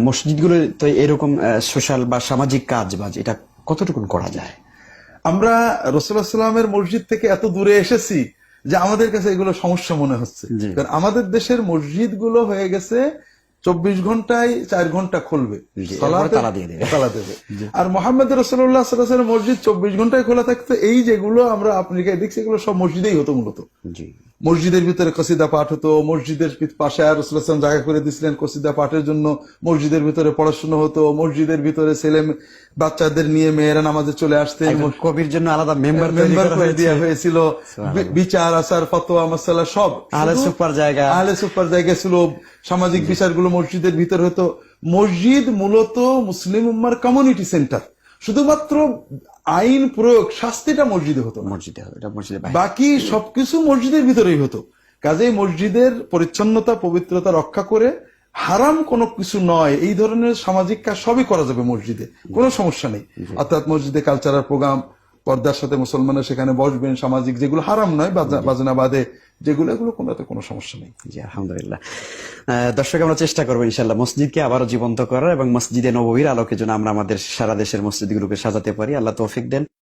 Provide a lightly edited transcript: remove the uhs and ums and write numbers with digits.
মসজিদগুলো তো এরকম সোশ্যাল বা সামাজিক কাজ বাজ এটা কতটুকু করা যায়? আমরা রাসূলুল্লাহ সাল্লামের মসজিদ থেকে এত দূরে এসেছি যে আমাদের কাছে এগুলো সমস্যা মনে হচ্ছে। জি। কারণ আমাদের দেশের মসজিদ গুলো হয়ে গেছে 24 ঘন্টায় 4 ঘন্টা খুলবে, জি, সালাতে এরপরে তালা দিয়ে দেবে। তালা দেবে। আর মুহাম্মদ রাসূলুল্লাহ সাল্লাল্লাহু আলাইহি ওয়াসাল্লামের মসজিদ 24 ঘন্টায় খোলা থাকতো। এই যেগুলো আমরা আফ্রিকায় দেখছি এগুলো সব মসজিদেই হতো মূলত। জি, মসজিদের ভিতরে কসিদা পাঠ হতো, মসজিদের পাশে আর রাসূলুল্লাহ সাল্লাল্লাহু আলাইহি ওয়াসাল্লাম জায়গা করে দিয়েছিলেন কসিদা পাঠের জন্য, মসজিদের ভিতরে পড়াশোনা হতো, মসজিদের ভিতরে ছেলে বাচ্চাদের নিয়ে মেয়েরা নামাজে চলে আসতেন, একজন কবির জন্য আলাদা মেম্বার মেম্বার করে দেওয়া হয়েছিল, বিচার আচার ফতোয়া মাসালা সব আহলে সুপার জায়গা, আহলে সুপার জায়গা ছিল, সামাজিক বিচারগুলো মসজিদের ভিতর হতো। মসজিদ মূলত মুসলিম উম্মার কমিউনিটি সেন্টার, শুধুমাত্র আইন প্রয়োগ শাস্তিটা মসজিদে হতো না, মসজিদে হবে, এটা মসজিদে বাকি সবকিছু মসজিদের ভিতরেই হতো। কাজেই মসজিদের পরিচ্ছন্নতা পবিত্রতা রক্ষা করে হারাম কোনো কিছু নয় এই ধরনের সামাজিক কাজ সবই করা যাবে মসজিদে, কোনো সমস্যা নেই। অর্থাৎ মসজিদে কালচারাল প্রোগ্রাম, পর্দার সাথে মুসলমানরা সেখানে বসবেন, সামাজিক যেগুলো হারাম নয়, বাজনা বাদে যেগুলো, এগুলো কোনো সমস্যা নেই। জি, আলহামদুলিল্লাহ। দর্শক, আমরা চেষ্টা করবো ইনশাল্লাহ মসজিদকে আবারও জীবন্ত করার এবং মসজিদে নববীর আলোকে যেন আমরা আমাদের সারা দেশের মসজিদগুলোকে সাজাতে পারি। আল্লাহ তৌফিক দেন।